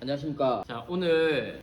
안녕하십니까. 자, 오늘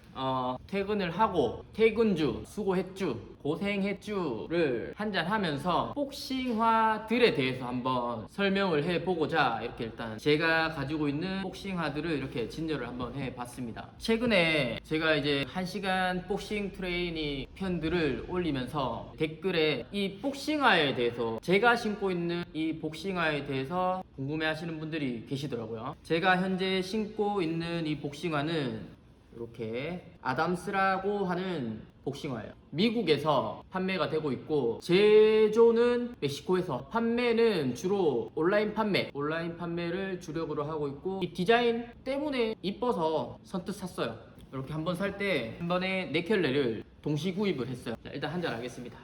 퇴근을 하고 퇴근주, 수고했주, 고생했주를 한잔 하면서 복싱화들에 대해서 한번 설명을 해보고자 이렇게 일단 제가 가지고 있는 복싱화들을 이렇게 진열을 한번 해봤습니다. 최근에 제가 이제 1시간 복싱 트레이닝 편들을 올리면서 댓글에 이 복싱화에 대해서 제가 신고 있는 이 복싱화에 대해서 궁금해 하시는 분들이 계시더라고요. 제가 현재 신고 있는 이 복싱화는 이렇게 아담스라고 하는 복싱화예요. 미국에서 판매가 되고 있고 제조는 멕시코에서, 판매는 주로 온라인 판매를 주력으로 하고 있고, 이 디자인 때문에 이뻐서 선뜻 샀어요. 이렇게 한번 살 때 한 번에 4켤레를 동시 구입을 했어요. 자, 일단 한잔 하겠습니다.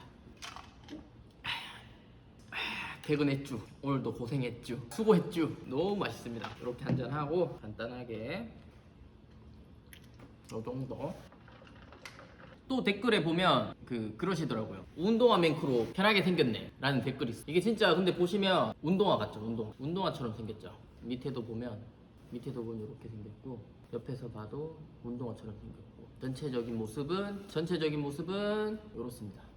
퇴근했쥬, 오늘도 고생했쥬, 수고했쥬. 너무 맛있습니다. 이렇게 한잔 하고 간단하게 요 정도. 또 댓글에 보면 그러시더라고요. 운동화 맨크로 편하게 생겼네 라는 댓글이 있어요. 이게 진짜 근데 보시면 운동화 같죠. 운동화처럼 생겼죠. 밑에도 보면 이렇게 생겼고, 옆에서 봐도 운동화처럼 생겼고, 전체적인 모습은 이렇습니다.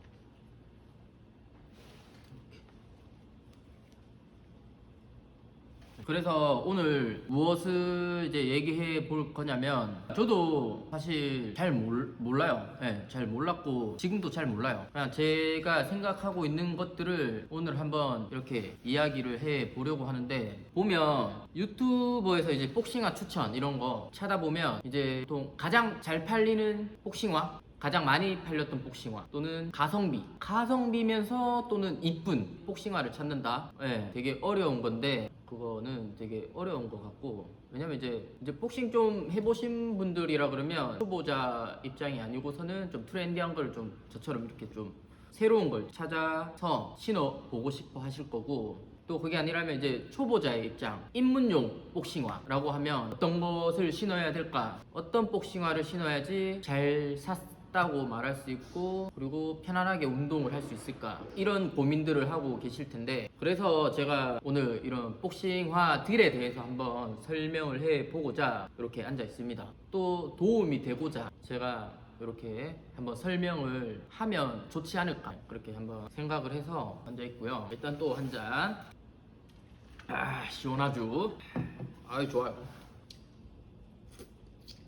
그래서 오늘 무엇을 이제 얘기해 볼 거냐면, 저도 사실 잘 몰라요. 네, 잘 몰랐고 지금도 잘 몰라요. 그냥 제가 생각하고 있는 것들을 오늘 한번 이렇게 이야기를 해 보려고 하는데, 보면 유튜버에서 이제 복싱화 추천 이런 거 찾아보면 이제 또 가장 잘 팔리는 복싱화, 가장 많이 팔렸던 복싱화, 또는 가성비면서 또는 이쁜 복싱화를 찾는다. 네, 되게 어려운 건데 그거는 되게 어려운 것 같고, 왜냐면 이제 복싱 좀 해보신 분들이라 그러면 초보자 입장이 아니고서는 좀 트렌디한 걸 좀 저처럼 이렇게 좀 새로운 걸 찾아서 신어보고 싶어 하실 거고, 또 그게 아니라면 이제 초보자의 입장, 입문용 복싱화라고 하면 어떤 것을 신어야 될까, 어떤 복싱화를 신어야지 잘 샀다고 말할 수 있고 그리고 편안하게 운동을 할 수 있을까, 이런 고민들을 하고 계실 텐데, 그래서 제가 오늘 이런 복싱화들에 대해서 한번 설명을 해보고자 이렇게 앉아 있습니다. 또 도움이 되고자 제가 이렇게 한번 설명을 하면 좋지 않을까, 그렇게 한번 생각을 해서 앉아 있고요. 일단 또 한 잔. 시원하죠? 좋아요.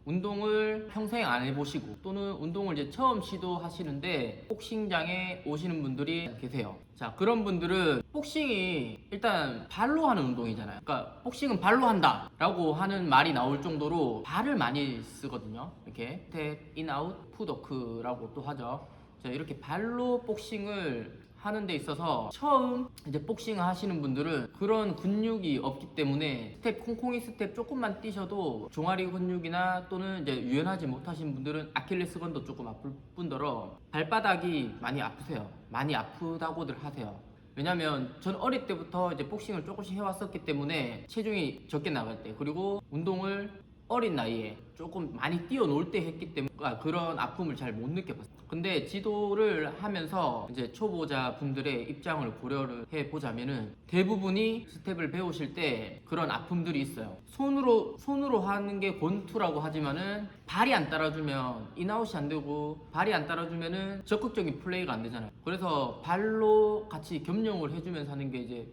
운동을 평생 안 해보시고 또는 운동을 이제 처음 시도하시는데 복싱장에 오시는 분들이 계세요. 자, 그런 분들은 복싱이 일단 발로 하는 운동이잖아요. 그러니까 복싱은 발로 한다 라고 하는 말이 나올 정도로 발을 많이 쓰거든요. 이렇게 스텝, 인아웃, 풋워크라고 또 하죠. 자, 이렇게 발로 복싱을 하는 데 있어서 처음 이제 복싱을 하시는 분들은 그런 근육이 없기 때문에 콩콩이 스텝 조금만 뛰셔도 종아리 근육이나 또는 이제 유연하지 못하신 분들은 아킬레스건도 조금 아플 뿐더러 발바닥이 많이 아프세요. 많이 아프다고들 하세요. 왜냐면 전 어릴 때부터 이제 복싱을 조금씩 해왔었기 때문에 체중이 적게 나갈 때, 그리고 운동을 어린 나이에 조금 많이 뛰어놀 때 했기 때문에 그런 아픔을 잘 못 느껴봤어요. 근데 지도를 하면서 이제 초보자 분들의 입장을 고려를 해보자면은 대부분이 스텝을 배우실 때 그런 아픔들이 있어요. 손으로 하는 게 권투라고 하지만은 발이 안 따라주면 인아웃이 안 되고, 발이 안 따라주면은 적극적인 플레이가 안 되잖아요. 그래서 발로 같이 겸용을 해주면서 하는 게 이제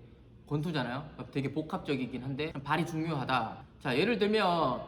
권투잖아요. 되게 복합적이긴 한데 발이 중요하다. 자, 예를 들면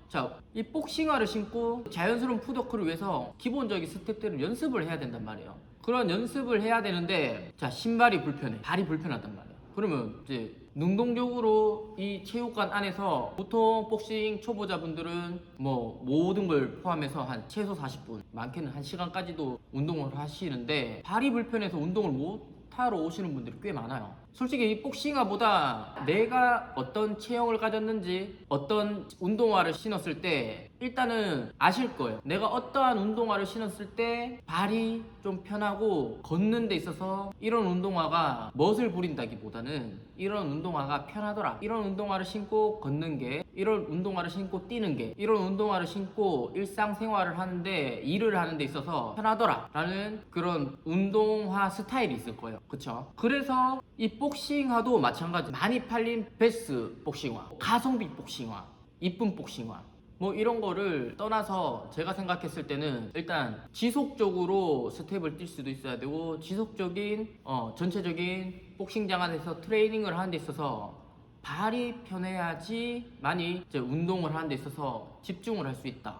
이 복싱화를 신고 자연스러운 풋워크를 위해서 기본적인 스텝들을 연습을 해야 된단 말이에요. 그런 연습을 해야 되는데, 자, 신발이 불편해, 발이 불편하단 말이에요. 그러면 이제 능동적으로 이 체육관 안에서 보통 복싱 초보자분들은 뭐 모든 걸 포함해서 한 최소 40분, 많게는 1시간까지도 운동을 하시는데, 발이 불편해서 운동을 못 하러 오시는 분들이 꽤 많아요. 솔직히 이 복싱화보다 내가 어떤 체형을 가졌는지, 어떤 운동화를 신었을 때 일단은 아실 거예요. 내가 어떠한 운동화를 신었을 때 발이 좀 편하고 걷는 데 있어서 이런 운동화가 멋을 부린다기보다는 이런 운동화가 편하더라, 이런 운동화를 신고 걷는 게, 이런 운동화를 신고 뛰는 게, 이런 운동화를 신고 일상생활을 하는데, 일을 하는 데 있어서 편하더라 라는 그런 운동화 스타일이 있을 거예요. 그쵸? 그래서 이 복싱화도 마찬가지. 많이 팔린 베스트 복싱화, 가성비 복싱화, 이쁜 복싱화, 뭐 이런 거를 떠나서 제가 생각했을 때는 일단 지속적으로 스텝을 뛸 수도 있어야 되고 지속적인 전체적인 복싱장 안에서 트레이닝을 하는 데 있어서 발이 편해야지 많이 이제 운동을 하는 데 있어서 집중을 할 수 있다.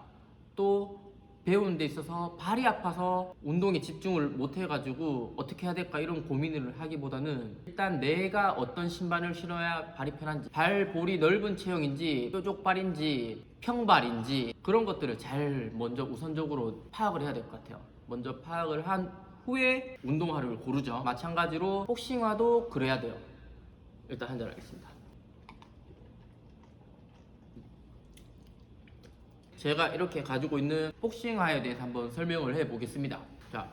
또 배우는 데 있어서 발이 아파서 운동에 집중을 못 해가지고 어떻게 해야 될까 이런 고민을 하기보다는 일단 내가 어떤 신발을 신어야 발이 편한지, 발볼이 넓은 체형인지 뾰족발인지 평발인지 그런 것들을 잘 먼저 우선적으로 파악을 해야 될 것 같아요. 먼저 파악을 한 후에 운동화를 고르죠. 마찬가지로 복싱화도 그래야 돼요. 일단 한잔 하겠습니다. 제가 이렇게 가지고 있는 복싱화에 대해서 한번 설명을 해 보겠습니다. 자,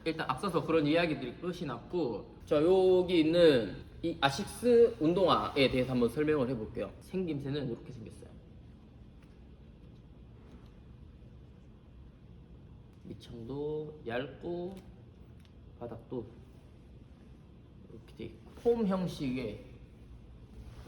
일단 앞서서 그런 이야기들이 끝이 났고, 자, 여기 있는 이 아식스 운동화에 대해서 한번 설명을 해 볼게요. 생김새는 이렇게 생겼어요. 밑창도 얇고 바닥도 이렇게 돼 있고, 폼 형식의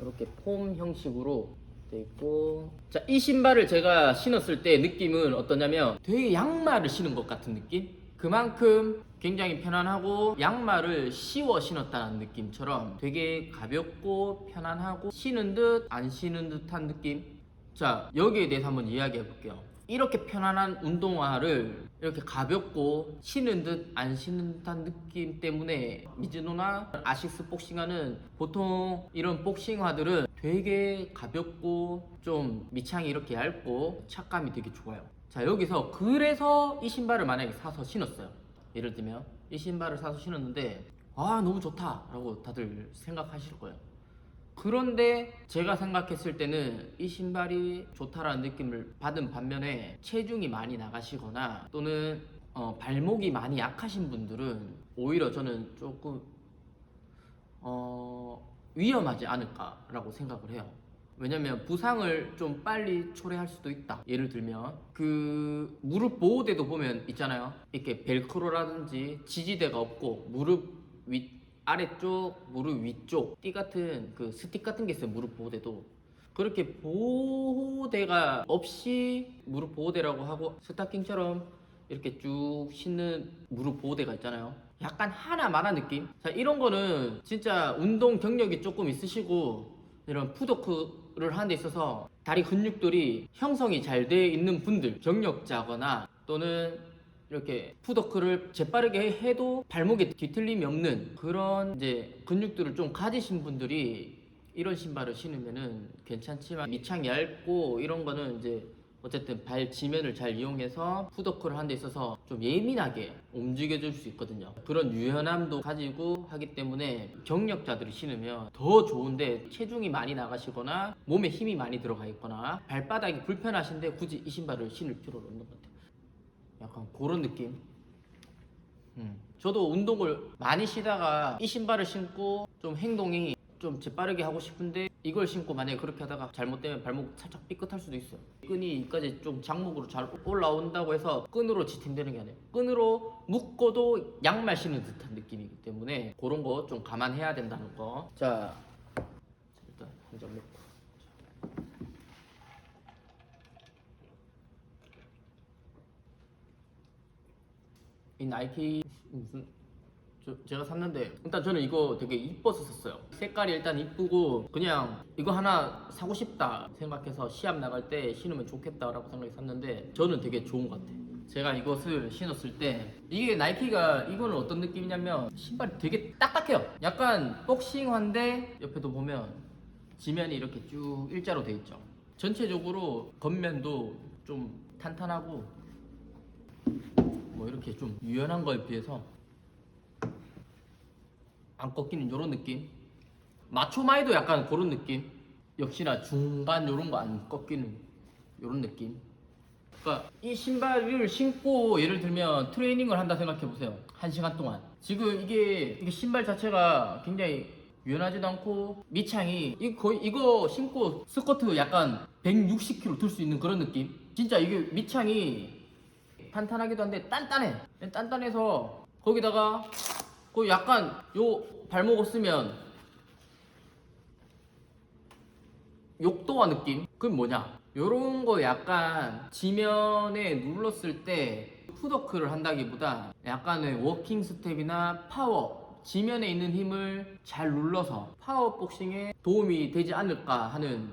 이렇게 폼 형식으로 돼 있고, 자, 이 신발을 제가 신었을 때 느낌은 어떠냐면 되게 양말을 신은 것 같은 느낌? 그만큼 굉장히 편안하고 양말을 씌워 신었다는 느낌처럼 되게 가볍고 편안하고 신은 듯 안 신은 듯한 느낌. 자, 여기에 대해서 한번 이야기해 볼게요. 이렇게 편안한 운동화를 이렇게 가볍고 신은 듯 안 신은 듯한 느낌 때문에 미즈노나 아식스 복싱화는 보통 이런 복싱화들은 되게 가볍고 좀 밑창이 이렇게 얇고 착감이 되게 좋아요. 자, 여기서 그래서 이 신발을 만약에 사서 신었어요. 예를 들면 이 신발을 사서 신었는데 아, 너무 좋다 라고 다들 생각하실 거예요. 그런데 제가 생각했을 때는 이 신발이 좋다라는 느낌을 받은 반면에 체중이 많이 나가시거나 또는 발목이 많이 약하신 분들은 오히려 저는 조금 위험하지 않을까라고 생각을 해요. 왜냐면 부상을 좀 빨리 초래할 수도 있다. 예를 들면 그 무릎 보호대도 보면 있잖아요. 이렇게 벨크로라든지 지지대가 없고 무릎 위 아래쪽, 무릎 위쪽 띠 같은 그 스틱 같은 게 있어요. 무릎 보호대도 그렇게 보호대가 없이 무릎 보호대라고 하고 스타킹처럼 이렇게 쭉 신는 무릎 보호대가 있잖아요. 약간 하나만한 느낌? 자, 이런 거는 진짜 운동 경력이 조금 있으시고 이런 푸더크를 하는 데 있어서 다리 근육들이 형성이 잘 돼 있는 분들, 경력자거나 또는 이렇게 푸더크를 재빠르게 해도 발목에 뒤틀림이 없는 그런 이제 근육들을 좀 가지신 분들이 이런 신발을 신으면은 괜찮지만 밑창이 얇고 이런 거는 이제 어쨌든 발 지면을 잘 이용해서 푸더크를 하는 데 있어서 좀 예민하게 움직여줄 수 있거든요. 그런 유연함도 가지고 하기 때문에 경력자들이 신으면 더 좋은데 체중이 많이 나가시거나 몸에 힘이 많이 들어가 있거나 발바닥이 불편하신데 굳이 이 신발을 신을 필요는 없는 것 같아요. 약간 그런 느낌. 저도 운동을 많이 쉬다가 이 신발을 신고 좀 행동이 좀 재빠르게 하고 싶은데 이걸 신고 만약에 그렇게 하다가 잘못되면 발목 살짝 삐끗할 수도 있어요. 끈이 여기까지 좀 장목으로 잘 올라온다고 해서 끈으로 지탱되는 게 아니에요. 끈으로 묶어도 양말 신는 듯한 느낌이기 때문에 그런 거 좀 감안해야 된다는 거. 자, 일단 한 점 넣고. 이 나이키 무슨 제가 샀는데 일단 저는 이거 되게 이뻐서 샀어요. 색깔이 일단 이쁘고 그냥 이거 하나 사고 싶다 생각해서 시합 나갈 때 신으면 좋겠다라고 생각해서 샀는데 저는 되게 좋은 것 같아요. 제가 이것을 신었을 때 이게 나이키가 이거는 어떤 느낌이냐면 신발이 되게 딱딱해요. 약간 복싱화인데 옆에도 보면 지면이 이렇게 쭉 일자로 돼 있죠. 전체적으로 겉면도 좀 탄탄하고 뭐 이렇게 좀 유연한 거에 비해서 안 꺾이는 이런 느낌. 마초마이도 약간 그런 느낌. 역시나 중간 이런 거 안 꺾이는 이런 느낌. 그러니까 이 신발을 신고 예를 들면 트레이닝을 한다 생각해 보세요. 1시간 동안. 지금 이게 신발 자체가 굉장히 유연하지도 않고 밑창이 이거 신고 스쿼트 약간 160kg 들 수 있는 그런 느낌. 진짜 이게 밑창이 탄탄하기도 한데 단단해서 거기다가 그 약간 요 발목 쓰면 욕도화 느낌? 그건 뭐냐? 요런 거 약간 지면에 눌렀을 때 푸더크를 한다기보다 약간의 워킹 스텝이나 파워, 지면에 있는 힘을 잘 눌러서 파워 복싱에 도움이 되지 않을까 하는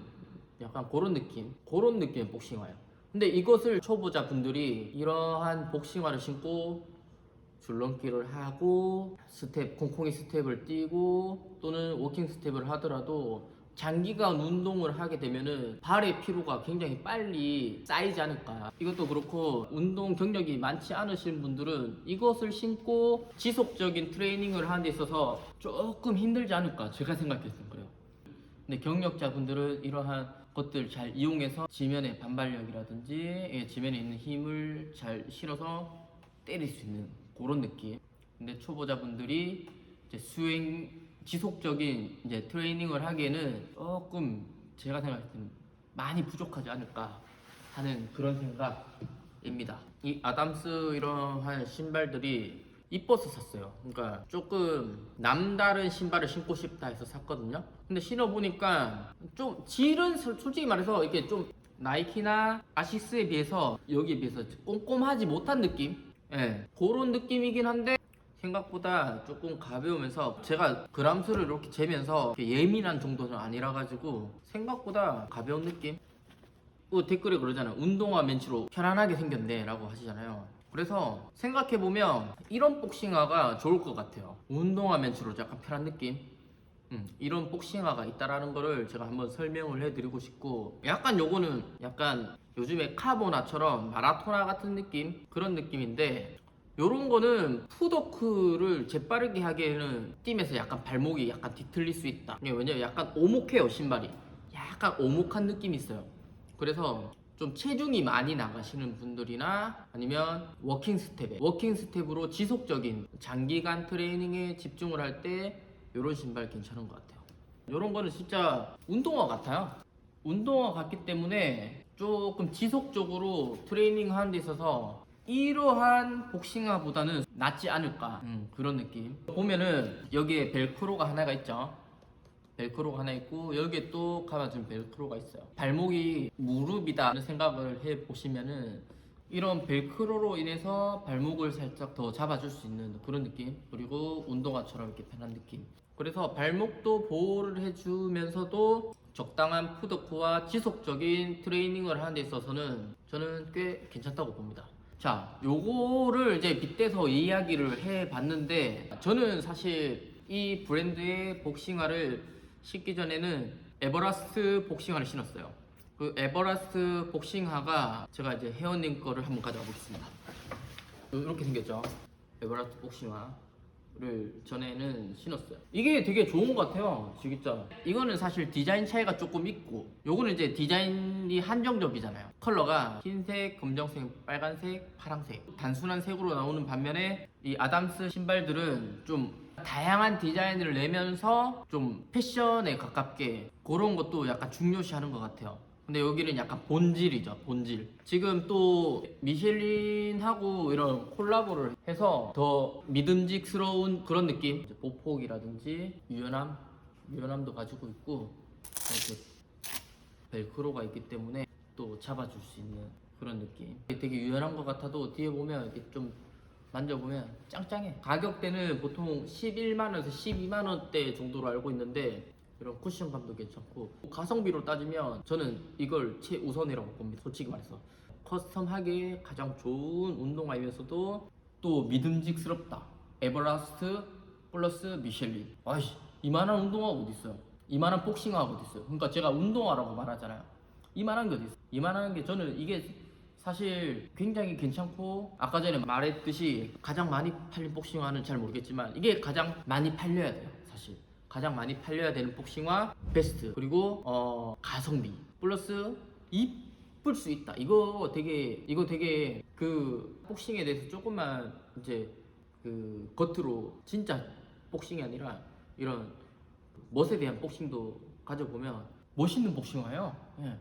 약간 그런 느낌의 복싱화예요. 근데 이것을 초보자 분들이 이러한 복싱화를 신고 줄넘기를 하고 스텝, 콩콩이 스텝을 뛰고 또는 워킹 스텝을 하더라도 장기간 운동을 하게 되면은 발의 피로가 굉장히 빨리 쌓이지 않을까. 이것도 그렇고 운동 경력이 많지 않으신 분들은 이것을 신고 지속적인 트레이닝을 하는 데 있어서 조금 힘들지 않을까 제가 생각했어요. 그래요. 근데 경력자분들은 이러한 것들 잘 이용해서 지면의 반발력이라든지 지면에 있는 힘을 잘 실어서 때릴 수 있는 그런 느낌. 근데 초보자분들이 이제 지속적인 이제 트레이닝을 하기에는 조금 제가 생각할 때는 많이 부족하지 않을까 하는 그런 생각입니다. 이 아담스 이러한 신발들이 이뻐서 샀어요. 그러니까 조금 남다른 신발을 신고 싶다 해서 샀거든요. 근데 신어보니까 좀 질은 솔직히 말해서 이게 좀 나이키나 아시스에 비해서 여기에 비해서 꼼꼼하지 못한 느낌? 예, 그런 느낌이긴 한데 생각보다 조금 가벼우면서 제가 그람수를 이렇게 재면서 예민한 정도는 아니라 가지고 생각보다 가벼운 느낌? 또 댓글에 그러잖아요. 운동화 멘치로 편안하게 생겼네 라고 하시잖아요. 그래서 생각해보면 이런 복싱화가 좋을 것 같아요. 운동화 멘치로 약간 편한 느낌? 이런 복싱화가 있다라는 거를 제가 한번 설명을 해드리고 싶고, 약간 요거는 약간 요즘에 카보나처럼 마라토나 같은 느낌? 그런 느낌인데, 요런 거는 푸더크를 재빠르게 하기에는 뛰면서 약간 발목이 약간 뒤틀릴 수 있다. 왜냐면 약간 오목해요, 신발이. 약간 오목한 느낌이 있어요. 그래서 좀 체중이 많이 나가시는 분들이나 아니면 워킹 스텝으로 지속적인 장기간 트레이닝에 집중을 할 때 이런 신발 괜찮은 것 같아요. 이런 거는 진짜 운동화 같아요. 운동화 같기 때문에 조금 지속적으로 트레이닝 하는 데 있어서 이러한 복싱화보다는 낫지 않을까, 그런 느낌. 보면은 여기에 벨크로가 하나가 있죠. 벨크로가 하나 있고 여기에 또 감아준 벨크로가 있어요. 발목이 무릎이다 하는 생각을 해보시면은 이런 벨크로로 인해서 발목을 살짝 더 잡아줄 수 있는 그런 느낌, 그리고 운동화처럼 이렇게 편한 느낌. 그래서 발목도 보호를 해주면서도 적당한 푸드크와 지속적인 트레이닝을 하는 데 있어서는 저는 꽤 괜찮다고 봅니다. 자, 요거를 이제 빗대서 이야기를 해봤는데, 저는 사실 이 브랜드의 복싱화를 신기 전에는 에버라스트 복싱화를 신었어요. 그 에버라스트 복싱화가 제가 이제 회원님 거를 한번 가져와 보겠습니다. 이렇게 생겼죠. 에버라스트 복싱화를 전에는 신었어요. 이게 되게 좋은 것 같아요. 진짜 이거는 사실 디자인 차이가 조금 있고, 요거는 이제 디자인이 한정적이잖아요. 컬러가 흰색, 검정색, 빨간색, 파란색 단순한 색으로 나오는 반면에 이 아담스 신발들은 좀 다양한 디자인을 내면서 좀 패션에 가깝게 그런 것도 약간 중요시하는 것 같아요. 근데 여기는 약간 본질이죠, 본질. 지금 또 미쉐린하고 이런 콜라보를 해서 더 믿음직스러운 그런 느낌, 보폭이라든지 유연함도 가지고 있고, 이렇게 벨크로가 있기 때문에 또 잡아줄 수 있는 그런 느낌. 되게 유연한 것 같아도 뒤에 보면 이렇게 좀 만져보면 짱짱해. 가격대는 보통 11만원에서 12만원대 정도로 알고 있는데 이런 쿠션감도 괜찮고, 가성비로 따지면 저는 이걸 최우선이라고 봅니다. 솔직히 말해서 커스텀하기에 가장 좋은 운동화이면서도 또 믿음직스럽다. 에버라스트 플러스 미셸린. 아이씨, 이만한 운동화가 어디 있어요? 이만한 복싱화가 어디 있어요? 그러니까 제가 운동화라고 말하잖아요. 이만한 게 어디 있어요? 이만한 게, 저는 이게 사실 굉장히 괜찮고, 아까 전에 말했듯이 가장 많이 팔린 복싱화는 잘 모르겠지만 이게 가장 많이 팔려야 돼요. 사실 가장 많이 팔려야 되는 복싱화 베스트. 그리고 가성비 플러스 이쁠 수 있다. 이거 되게 그 복싱에 대해서 조금만 이제 그 겉으로 진짜 복싱이 아니라 이런 멋에 대한 복싱도 가져보면 멋있는 복싱화예요. 예.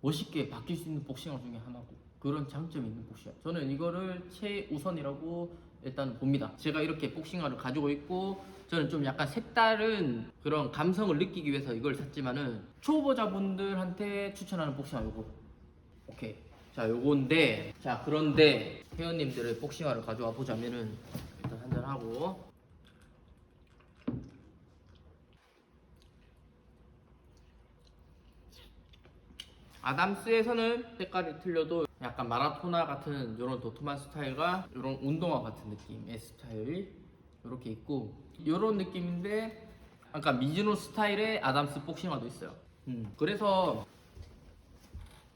멋있게 바뀔 수 있는 복싱화 중에 하나고, 그런 장점이 있는 복싱화. 저는 이거를 최우선이라고 일단 봅니다. 제가 이렇게 복싱화를 가지고 있고, 저는 좀 약간 색다른 그런 감성을 느끼기 위해서 이걸 샀지만은 초보자분들한테 추천하는 복싱화 요거 오케이. 자, 요건데, 자, 그런데 회원님들의 복싱화를 가져와 보자면은 일단 한잔 하고. 아담스에서는 색깔이 틀려도 약간 마라토나 같은 이런 도톰한 스타일과 이런 운동화 같은 느낌의 스타일 이렇게 있고, 이런 느낌인데 약간 미즈노 스타일의 아담스 복싱화도 있어요. 그래서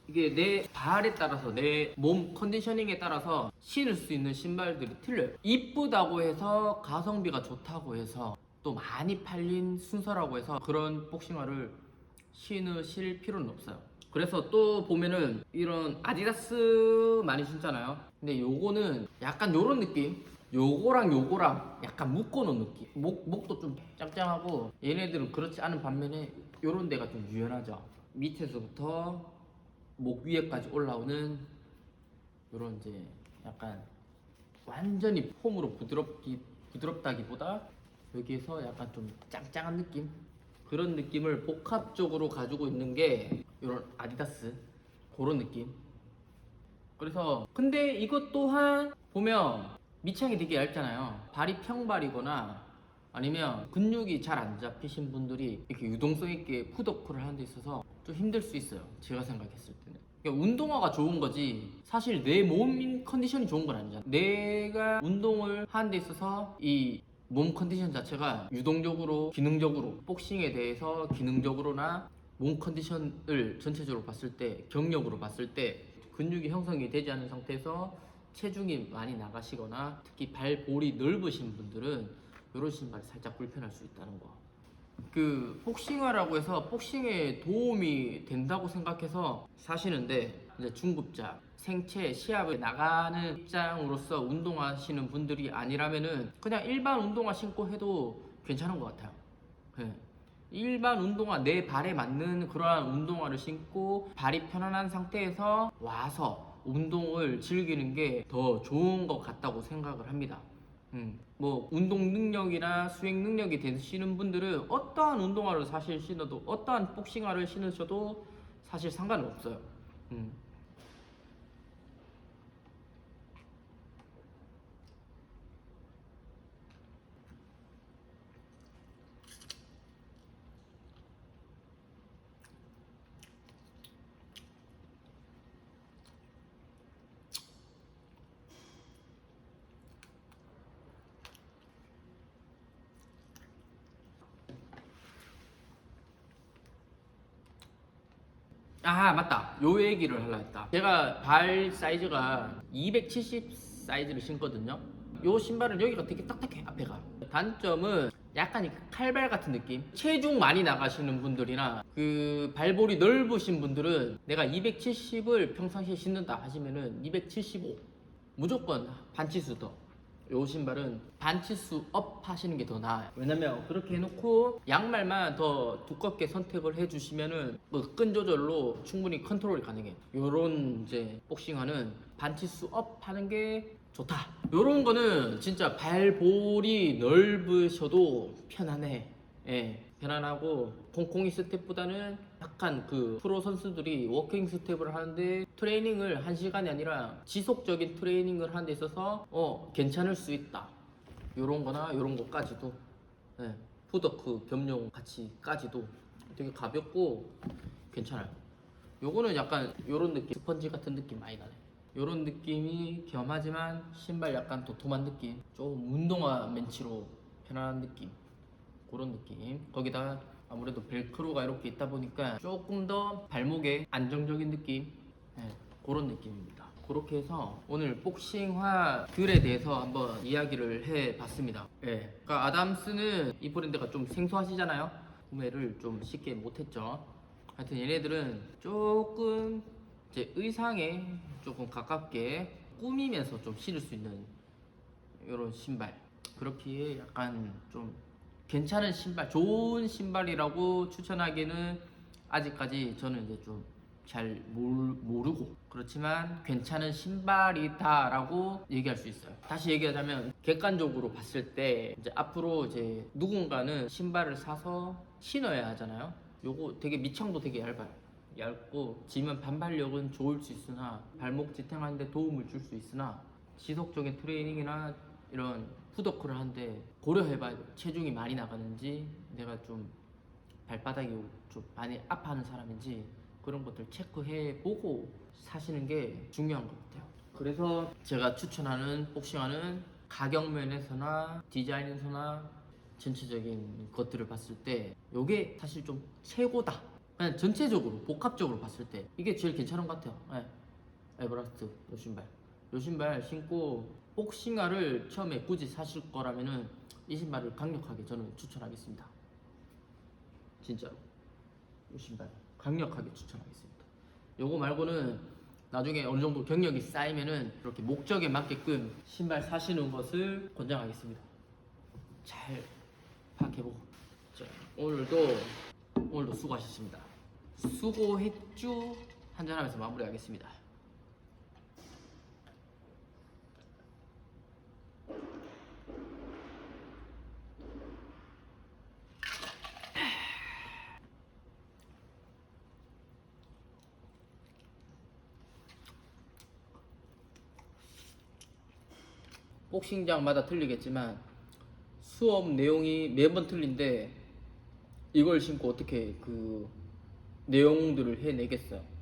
이게 내 발에 따라서 내 몸 컨디셔닝에 따라서 신을 수 있는 신발들이 틀려요. 이쁘다고 해서 가성비가 좋다고 해서 또 많이 팔린 순서라고 해서 그런 복싱화를 신으실 필요는 없어요. 그래서 또 보면은 이런 아디다스 많이 신잖아요. 근데 요거는 약간 요런 느낌, 요거랑 약간 묶어놓은 느낌. 목도 좀 짱짱하고, 얘네들은 그렇지 않은 반면에 요런 데가 좀 유연하죠. 밑에서부터 목 위에까지 올라오는 요런 이제 약간 완전히 폼으로 부드럽다기보다 여기에서 약간 좀 짱짱한 느낌, 그런 느낌을 복합적으로 가지고 있는 게 이런 아디다스 그런 느낌. 그래서 근데 이것 또한 보면 밑창이 되게 얇잖아요. 발이 평발이거나 아니면 근육이 잘 안 잡히신 분들이 이렇게 유동성 있게 푸드워크를 하는 데 있어서 좀 힘들 수 있어요. 제가 생각했을 때는. 그러니까 운동화가 좋은 거지 사실 내 몸 컨디션이 좋은 건 아니잖아. 내가 운동을 하는 데 있어서 이 몸 컨디션 자체가 유동적으로 기능적으로 복싱에 대해서 기능적으로나 몸 컨디션을 전체적으로 봤을 때, 경력으로 봤을 때 근육이 형성이 되지 않은 상태에서 체중이 많이 나가시거나 특히 발볼이 넓으신 분들은 이런 신발이 살짝 불편할 수 있다는 거. 그 복싱화라고 해서 복싱에 도움이 된다고 생각해서 사시는데, 이제 중급자 생체 시합을 나가는 입장으로서 운동하시는 분들이 아니라면은 그냥 일반 운동화 신고 해도 괜찮은 것 같아요. 네. 일반 운동화, 내 발에 맞는 그러한 운동화를 신고 발이 편안한 상태에서 와서 운동을 즐기는 게 더 좋은 것 같다고 생각을 합니다. 뭐 운동 능력이나 수행 능력이 되시는 분들은 어떠한 운동화를 사실 신어도, 어떠한 복싱화를 신으셔도 사실 상관은 없어요. 음. 아, 맞다. 요 얘기를 하려 했다. 제가 발 사이즈가 270 사이즈를 신거든요. 요 신발은 여기가 되게 딱딱해, 앞에가. 단점은 약간 이 칼발 같은 느낌? 체중 많이 나가시는 분들이나 그 발볼이 넓으신 분들은 내가 270을 평상시에 신는다 하시면은 275 무조건 반치수 더. 요 신발은 반치수 업 하시는 게 더 나아요. 왜냐면 그렇게 해놓고 양말만 더 두껍게 선택을 해주시면은 뭐 끈 조절로 충분히 컨트롤이 가능해요. 요런 이제 복싱화는 반치수 업 하는 게 좋다. 요런 거는 진짜 발볼이 넓으셔도 편안해. 예, 편안하고 콩콩이 스텝보다는 약간 그 프로 선수들이 워킹 스텝을 하는데 트레이닝을 한 시간이 아니라 지속적인 트레이닝을 하는 데 있어서 괜찮을 수 있다. 요런 거나 요런 거까지도, 예, 푸더크 겸용 같이까지도 되게 가볍고 괜찮아요. 요거는 약간 요런 느낌, 스펀지 같은 느낌 많이 나네. 요런 느낌이 겸하지만 신발 약간 도톰한 느낌, 좀 운동화 멘치로 편안한 느낌, 그런 느낌. 거기다 아무래도 벨크로가 이렇게 있다 보니까 조금 더 발목에 안정적인 느낌, 네, 그런 느낌입니다. 그렇게 해서 오늘 복싱화들에 대해서 한번 이야기를 해봤습니다. 네. 그러니까 아담스는 이 브랜드가 좀 생소하시잖아요. 구매를 좀 쉽게 못했죠. 하여튼 얘네들은 조금 이제 의상에 조금 가깝게 꾸미면서 좀 신을 수 있는 이런 신발, 그렇기에 약간 좀 괜찮은 신발, 좋은 신발이라고 추천하기는 아직까지 저는 이제 좀 잘 모르고, 그렇지만 괜찮은 신발이다라고 얘기할 수 있어요. 다시 얘기하자면 객관적으로 봤을 때 이제 앞으로 이제 누군가는 신발을 사서 신어야 하잖아요. 요거 되게 밑창도 되게 얇아요. 얇고 지면 반발력은 좋을 수 있으나 발목 지탱하는데 도움을 줄 수 있으나 지속적인 트레이닝이나 이런 푸더크를 하는데 고려해봐야 돼. 체중이 많이 나가는지 내가 좀 발바닥이 좀 많이 아파하는 사람인지 그런 것들 체크해보고 사시는 게 중요한 것 같아요. 그래서 제가 추천하는 복싱화는 가격 면에서나 디자인에서나 전체적인 것들을 봤을 때 이게 사실 좀 최고다. 그냥 전체적으로 복합적으로 봤을 때 이게 제일 괜찮은 것 같아요. 네. 에버라스트 요 신발 신고 복싱화를 처음에 굳이 사실 거라면은 이 신발을 강력하게 저는 추천하겠습니다. 진짜로 요 신발 강력하게 추천하겠습니다. 요거 말고는 나중에 어느 정도 경력이 쌓이면은 이렇게 목적에 맞게끔 신발 사시는 것을 권장하겠습니다. 잘 파악해보고. 자, 오늘도 수고하셨습니다. 수고했죠? 한잔하면서 마무리하겠습니다. 복싱장마다 틀리겠지만 수업 내용이 매번 틀린데 이걸 신고 어떻게 그 내용들을 해내겠어요?